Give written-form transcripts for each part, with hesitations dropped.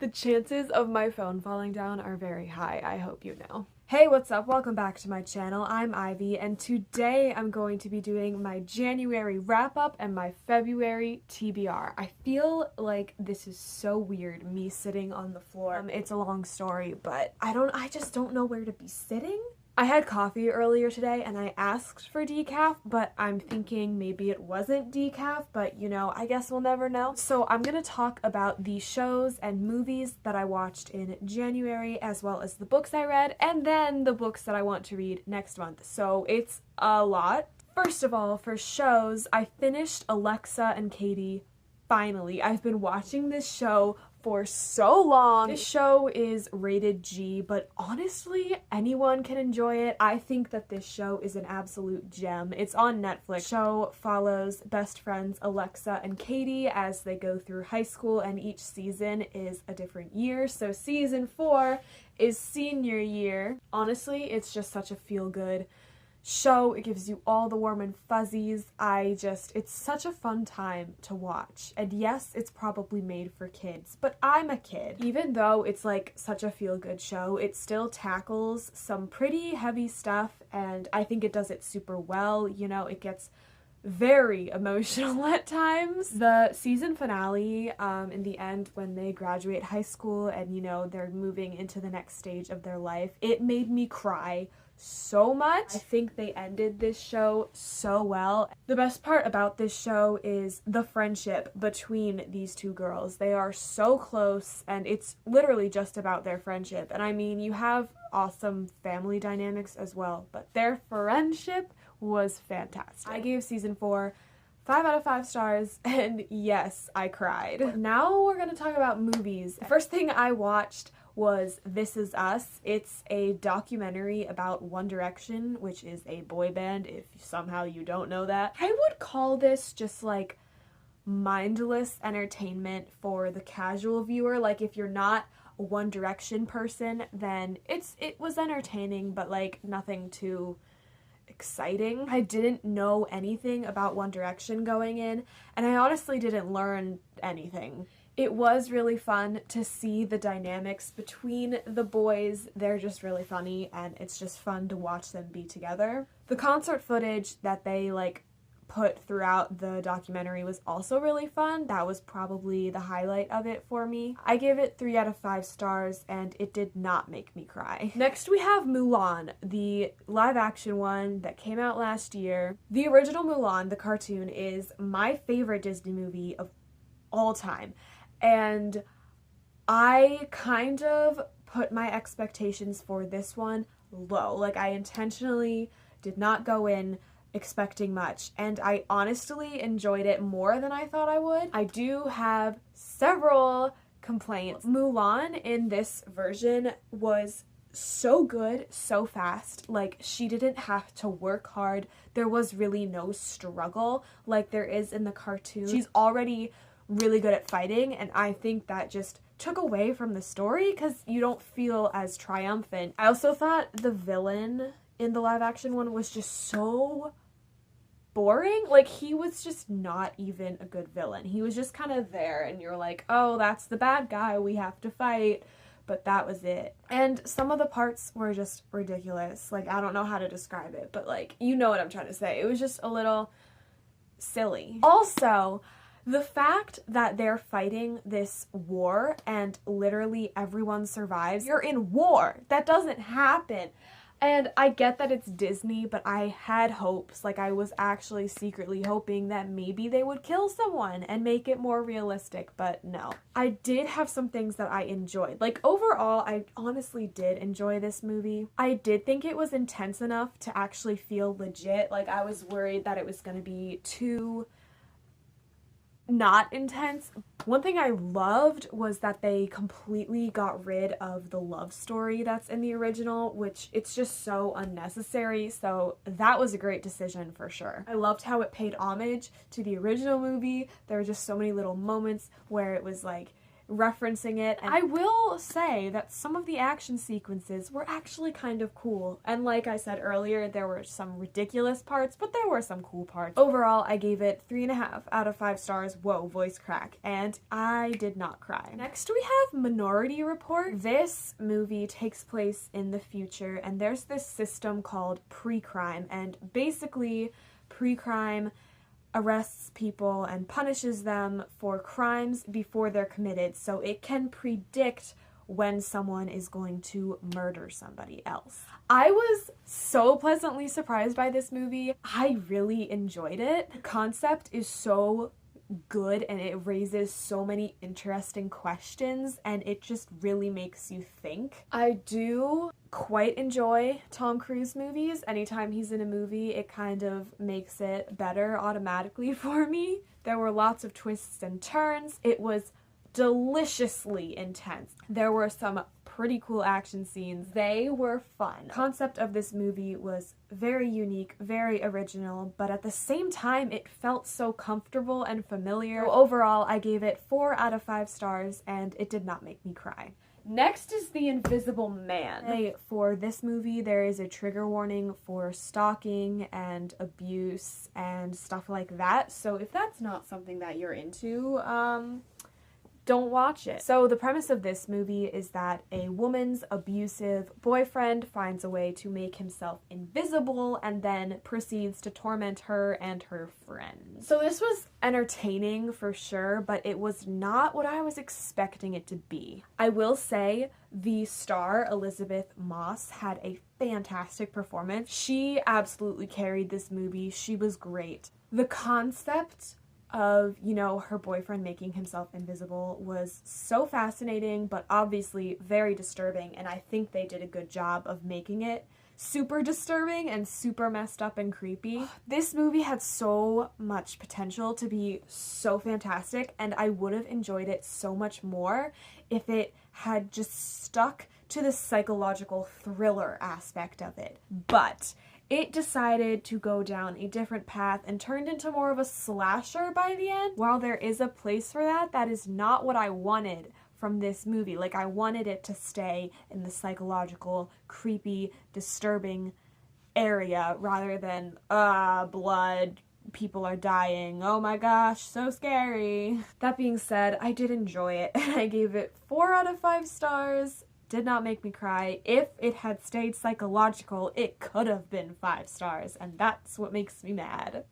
The chances of my phone falling down are very high, I hope you know. Hey, what's up? Welcome back to my channel. I'm Ivy, and today I'm going to be doing my January wrap-up and my February TBR. I feel like this is so weird, me sitting on the floor. It's a long story, but I just don't know where to be sitting. I had coffee earlier today and I asked for decaf, but I'm thinking maybe it wasn't decaf, but you know, I guess we'll never know. So I'm gonna talk about the shows and movies that I watched in January, as well as the books I read, and then the books that I want to read next month. So it's a lot. First of all, for shows, I finished Alexa and Katie. Finally, I've been watching this show for so long. This show is rated G, but honestly, anyone can enjoy it. I think that this show is an absolute gem. It's on Netflix. The show follows best friends Alexa and Katie as they go through high school, and each season is a different year. So season 4 is senior year. Honestly, it's just such a feel-good show. It gives you all the warm and fuzzies. It's such a fun time to watch. And yes, it's probably made for kids, but I'm a kid. Even though it's like such a feel-good show, it still tackles some pretty heavy stuff, and I think it does it super well. You know, it gets very emotional at times. The season finale, in the end, when they graduate high school and, you know, they're moving into the next stage of their life, it made me cry so much. I think they ended this show so well. The best part about this show is the friendship between these two girls. They are so close, and it's literally just about their friendship. And I mean, you have awesome family dynamics as well, but their friendship was fantastic. I gave season 4 5 out of 5 stars, and yes, I cried. Now we're gonna talk about movies. The first thing I watched was This Is Us. It's a documentary about One Direction, which is a boy band, if somehow you don't know that. I would call this just like mindless entertainment for the casual viewer. Like, if you're not a One Direction person, then it was entertaining, but like nothing too exciting. I didn't know anything about One Direction going in, and I honestly didn't learn anything. It was really fun to see the dynamics between the boys. They're just really funny, and it's just fun to watch them be together. The concert footage that they put throughout the documentary was also really fun. That was probably the highlight of it for me. I gave it 3 out of 5 stars, and it did not make me cry. Next we have Mulan, the live action one that came out last year. The original Mulan, the cartoon, is my favorite Disney movie of all time. And I kind of put my expectations for this one low. Like, I intentionally did not go in expecting much, and I honestly enjoyed it more than I thought I would. I do have several complaints. Mulan in this version was so good, so fast. Like, she didn't have to work hard. There was really no struggle like there is in the cartoon. She's already really good at fighting, and I think that just took away from the story because you don't feel as triumphant. I also thought the villain in the live action one was just so boring. Like, he was just not even a good villain. He was just kind of there, and you're like, oh, that's the bad guy we have to fight, but that was it. And some of the parts were just ridiculous. Like, I don't know how to describe it, but like, you know what I'm trying to say. It was just a little silly. Also, the fact that they're fighting this war and literally everyone survives. You're in war. That doesn't happen. And I get that it's Disney, but I had hopes. Like, I was actually secretly hoping that maybe they would kill someone and make it more realistic, but no. I did have some things that I enjoyed. Like, overall, I honestly did enjoy this movie. I did think it was intense enough to actually feel legit. Like, I was worried that it was gonna be too not intense. One thing I loved was that they completely got rid of the love story that's in the original, which it's just so unnecessary, so that was a great decision for sure. I loved how it paid homage to the original movie. There were just so many little moments where it was like referencing it. And I will say that some of the action sequences were actually kind of cool. And like I said earlier, there were some ridiculous parts, but there were some cool parts. Overall, I gave it 3.5 out of 5 stars. Whoa, voice crack. And I did not cry. Next, we have Minority Report. This movie takes place in the future, and there's this system called pre-crime, and basically pre-crime arrests people and punishes them for crimes before they're committed, so it can predict when someone is going to murder somebody else. I was so pleasantly surprised by this movie. I really enjoyed it. The concept is so good and it raises so many interesting questions and it just really makes you think. I do quite enjoy Tom Cruise movies. Anytime he's in a movie, it kind of makes it better automatically for me. There were lots of twists and turns. It was deliciously intense. There were some pretty cool action scenes. They were fun. The concept of this movie was very unique, very original, but at the same time it felt so comfortable and familiar. So overall, I gave it 4 out of 5 stars and it did not make me cry. Next is The Invisible Man. For this movie, there is a trigger warning for stalking and abuse and stuff like that, so if that's not something that you're into, don't watch it. So the premise of this movie is that a woman's abusive boyfriend finds a way to make himself invisible and then proceeds to torment her and her friends. So this was entertaining for sure, but it was not what I was expecting it to be. I will say the star, Elizabeth Moss, had a fantastic performance. She absolutely carried this movie. She was great. The concept of, you know, her boyfriend making himself invisible was so fascinating, but obviously very disturbing, and I think they did a good job of making it super disturbing and super messed up and creepy. This movie had so much potential to be so fantastic, and I would have enjoyed it so much more if it had just stuck to the psychological thriller aspect of it. But it decided to go down a different path and turned into more of a slasher by the end. While there is a place for that, that is not what I wanted from this movie. Like, I wanted it to stay in the psychological, creepy, disturbing area rather than, blood, people are dying, oh my gosh, so scary. That being said, I did enjoy it and I gave it 4 out of 5 stars. Did not make me cry. If it had stayed psychological, it could have been 5 stars, and that's what makes me mad.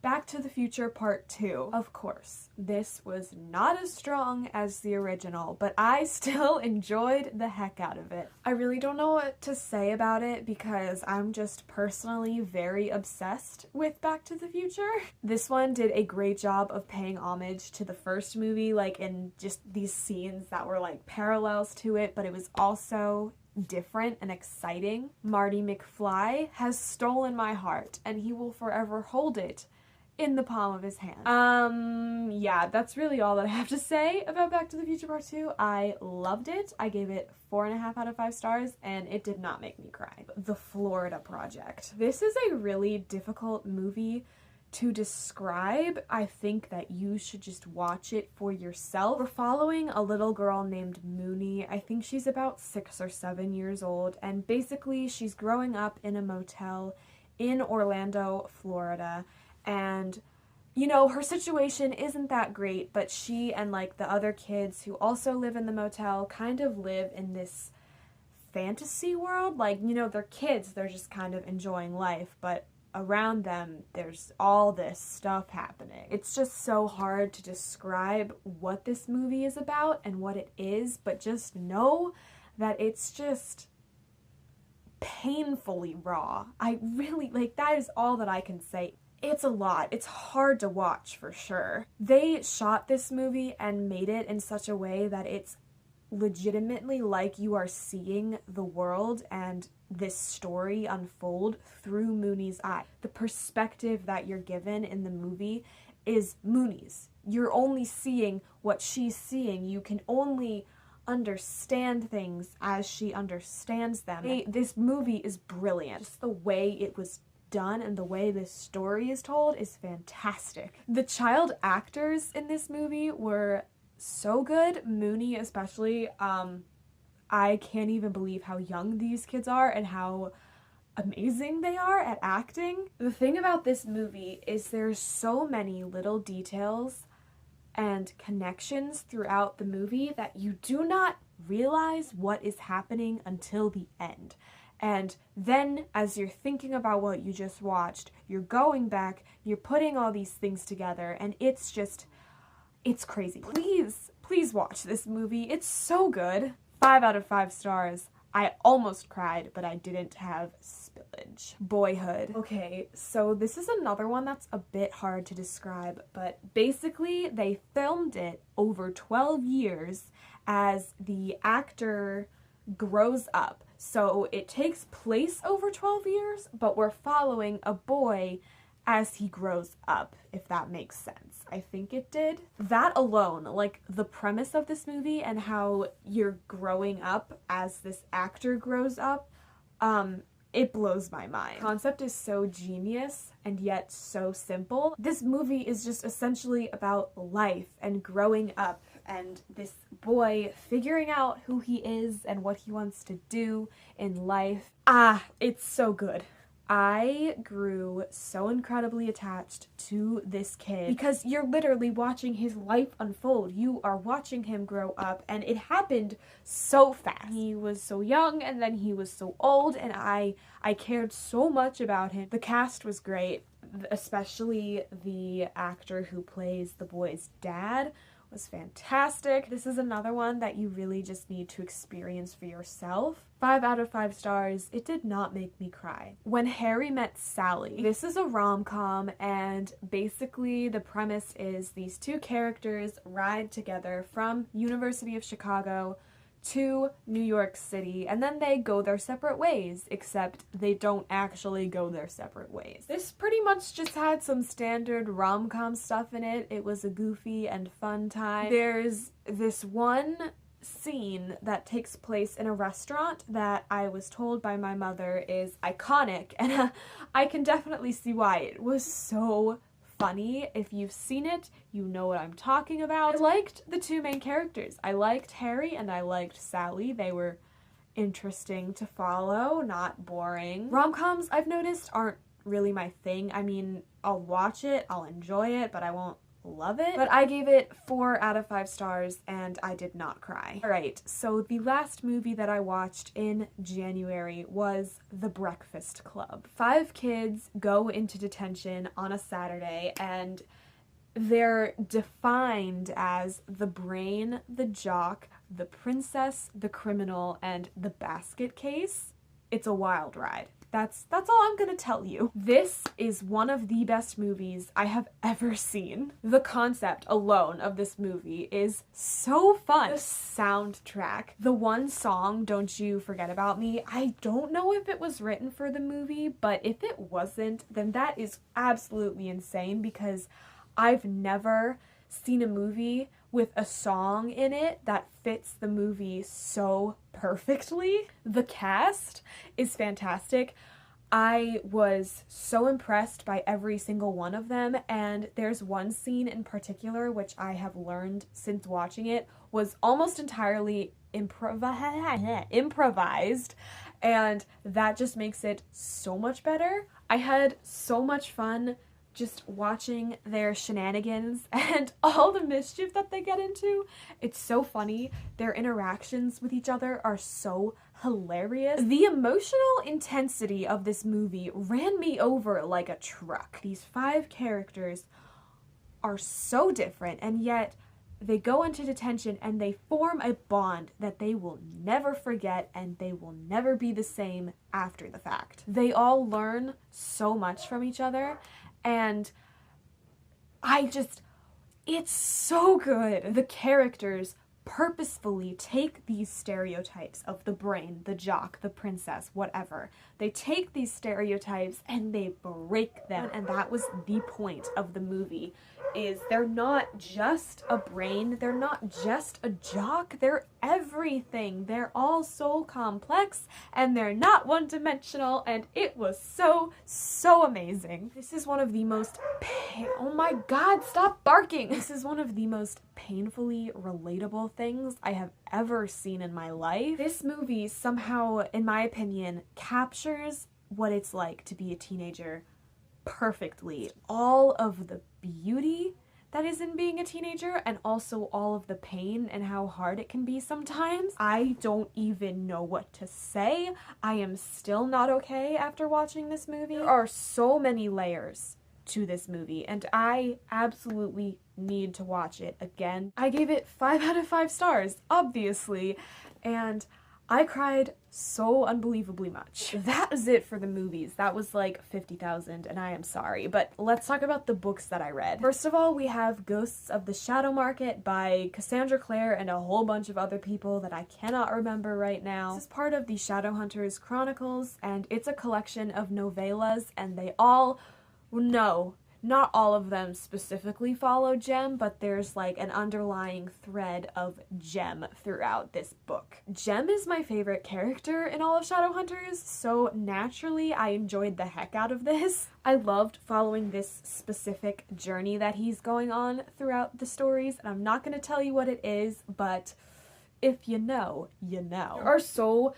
Back to the Future Part 2. Of course, this was not as strong as the original, but I still enjoyed the heck out of it. I really don't know what to say about it because I'm just personally very obsessed with Back to the Future. This one did a great job of paying homage to the first movie, like in just these scenes that were like parallels to it, but it was also different and exciting. Marty McFly has stolen my heart, and he will forever hold it in the palm of his hand. Yeah, that's really all that I have to say about Back to the Future Part 2. I loved it. I gave it 4.5 out of 5 stars, and it did not make me cry. The Florida Project. This is a really difficult movie to describe. I think that you should just watch it for yourself. We're following a little girl named Mooney. I think she's about 6 or 7 years old, and basically she's growing up in a motel in Orlando, Florida. And, you know, her situation isn't that great, but she and, like, the other kids who also live in the motel kind of live in this fantasy world. Like, you know, they're kids, they're just kind of enjoying life, but around them, there's all this stuff happening. It's just so hard to describe what this movie is about and what it is, but just know that it's just painfully raw. I really, like, that is all that I can say. It's a lot. It's hard to watch for sure. They shot this movie and made it in such a way that it's legitimately like you are seeing the world and this story unfold through Mooney's eye. The perspective that you're given in the movie is Mooney's. You're only seeing what she's seeing. You can only understand things as she understands them. This movie is brilliant. Just the way it was done and the way this story is told is fantastic. The child actors in this movie were so good. Mooney especially. I can't even believe how young these kids are and how amazing they are at acting. The thing about this movie is there's so many little details and connections throughout the movie that you do not realize what is happening until the end. And then as you're thinking about what you just watched, you're going back, you're putting all these things together, and it's crazy. Please watch this movie. It's so good. 5 out of 5 stars. I almost cried, but I didn't have spillage. Boyhood. Okay, so this is another one that's a bit hard to describe, but basically they filmed it over 12 years as the actor grows up. So it takes place over 12 years, but we're following a boy as he grows up, if that makes sense. I think it did. That alone, like the premise of this movie and how you're growing up as this actor grows up, it blows my mind. The concept is so genius and yet so simple. This movie is just essentially about life and growing up and this boy figuring out who he is and what he wants to do in life. It's so good. I grew so incredibly attached to this kid because you're literally watching his life unfold. You are watching him grow up, and it happened so fast. He was so young and then he was so old, and I cared so much about him. The cast was great, especially the actor who plays the boy's dad was fantastic. This is another one that you really just need to experience for yourself. 5 out of 5 stars. It did not make me cry. When Harry Met Sally. This is a rom-com, and basically the premise is these two characters ride together from University of Chicago to New York City, and then they go their separate ways, except they don't actually go their separate ways. This pretty much just had some standard rom-com stuff in it. It was a goofy and fun time. There's this one scene that takes place in a restaurant that I was told by my mother is iconic, and I can definitely see why. It was so funny. If you've seen it, you know what I'm talking about. I liked the two main characters. I liked Harry and I liked Sally. They were interesting to follow, not boring. Rom-coms, I've noticed, aren't really my thing. I mean, I'll watch it, I'll enjoy it, but I won't love it. But I gave it 4 out of 5 stars and I did not cry. Alright, so the last movie that I watched in January was The Breakfast Club. 5 kids go into detention on a Saturday and they're defined as the brain, the jock, the princess, the criminal, and the basket case. It's a wild ride. That's all I'm gonna tell you. This is one of the best movies I have ever seen. The concept alone of this movie is so fun. The soundtrack, the one song, Don't You Forget About Me, I don't know if it was written for the movie, but if it wasn't, then that is absolutely insane because I've never seen a movie with a song in it that fits the movie so perfectly. The cast is fantastic. I was so impressed by every single one of them, and there's one scene in particular which I have learned since watching it was almost entirely improvised, and that just makes it so much better. I had so much fun just watching their shenanigans and all the mischief that they get into. It's so funny. Their interactions with each other are so hilarious. The emotional intensity of this movie ran me over like a truck. These 5 characters are so different, and yet they go into detention and they form a bond that they will never forget, and they will never be the same after the fact. They all learn so much from each other, and it's so good. The characters purposefully take these stereotypes of the brain, the jock, the princess, whatever. They take these stereotypes and they break them, and that was the point of the movie, is they're not just a brain, they're not just a jock, they're everything. They're all so complex and they're not one-dimensional, and it was so amazing. This is one of the most oh my god, stop barking! This is one of the most painfully relatable things I have ever seen in my life. This movie somehow, in my opinion, captures what it's like to be a teenager perfectly. All of the beauty that is in being a teenager, and also all of the pain and how hard it can be sometimes. I don't even know what to say. I am still not okay after watching this movie. There are so many layers to this movie, and I absolutely need to watch it again. I gave it 5 out of 5 stars, obviously, and I cried so unbelievably much. That was it for the movies. That was like 50,000, and I am sorry. But let's talk about the books that I read. First of all, we have Ghosts of the Shadow Market by Cassandra, Clare, and a whole bunch of other people that I cannot remember right now. This is part of the Shadowhunters Chronicles, and it's a collection of novellas, and they all, no, not all of them specifically follow Jem, but there's like an underlying thread of Jem throughout this book. Jem is my favorite character in all of Shadowhunters, so naturally I enjoyed the heck out of this. I loved following this specific journey that he's going on throughout the stories, and I'm not going to tell you what it is, but if you know, you know. There are so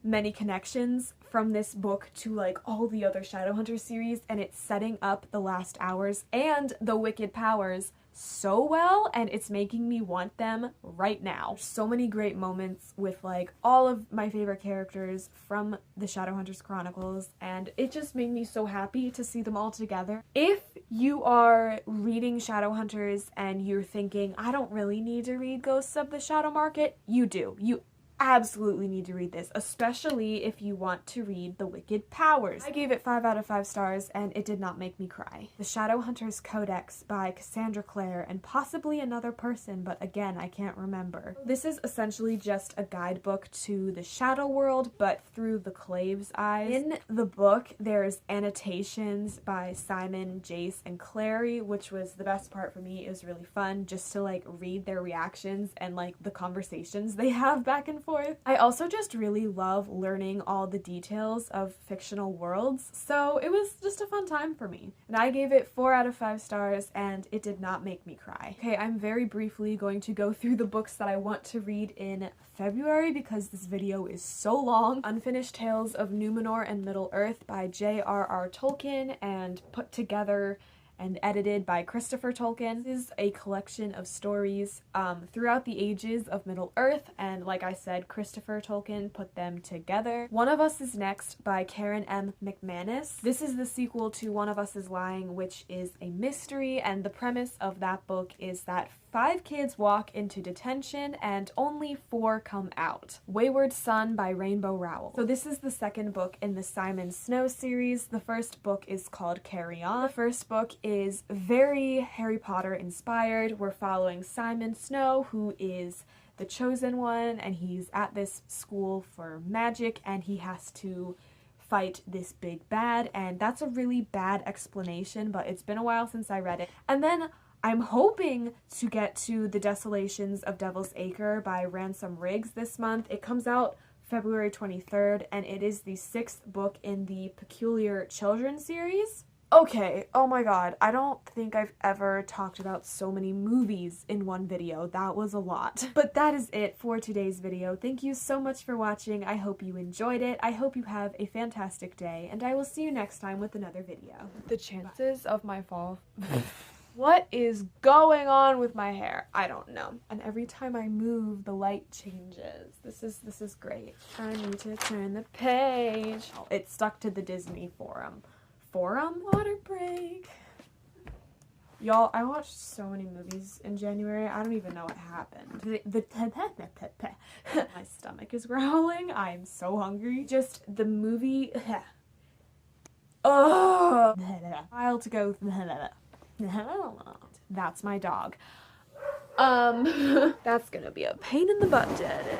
many connections from this book to like all the other Shadowhunters series, and it's setting up the Last Hours and the Wicked Powers so well, and it's making me want them right now. So many great moments with like all of my favorite characters from the Shadowhunters Chronicles, and it just made me so happy to see them all together. If you are reading Shadowhunters and you're thinking, I don't really need to read Ghosts of the Shadow Market, you do. You absolutely need to read this, especially if you want to read The Wicked Powers. I gave it 5 out of 5 stars, and it did not make me cry. The Shadowhunters Codex by Cassandra, Clare, and possibly another person, but again, I can't remember. This is essentially just a guidebook to the Shadow World, but through the Clave's eyes. In the book, there's annotations by Simon, Jace, and Clary, which was the best part for me. It was really fun just to like read their reactions and like the conversations they have back and forth. I also just really love learning all the details of fictional worlds, so it was just a fun time for me. And I gave it 4 out of 5 stars, and it did not make me cry. Okay, I'm very briefly going to go through the books that I want to read in February because this video is so long. Unfinished Tales of Numenor and Middle-earth by J.R.R. Tolkien and put together and edited by Christopher Tolkien. This is a collection of stories throughout the ages of Middle-earth, and like I said, Christopher Tolkien put them together. One of Us is Next by Karen M. McManus. This is the sequel to One of Us is Lying, which is a mystery, and the premise of that book is that 5 kids walk into detention and only 4 come out. Wayward Son by Rainbow Rowell. So this is the second book in the Simon Snow series. The first book is called Carry On. The first book is very Harry Potter inspired. We're following Simon Snow, who is the chosen one, and he's at this school for magic, and he has to fight this big bad, and that's a really bad explanation, but it's been a while since I read it. And then I'm hoping to get to The Desolations of Devil's Acre by Ransom this month. It comes out February 23rd, and it is the 6th book in the Peculiar Children series. Okay, oh my god, I don't think I've ever talked about so many movies in one video. That was a lot. But that is it for today's video. Thank you so much for watching. I hope you enjoyed it. I hope you have a fantastic day, and I will see you next time with another video. The chances of my fall... What is going on with my hair? I don't know. And every time I move, the light changes. This is great. I need to turn the page. Oh, it's stuck to the Disney forum. Forum? Water break. Y'all, I watched so many movies in January. I don't even know what happened. My stomach is growling. I am so hungry. Just the movie. Oh, while to go. That's my dog. That's gonna be a pain in the butt to edit.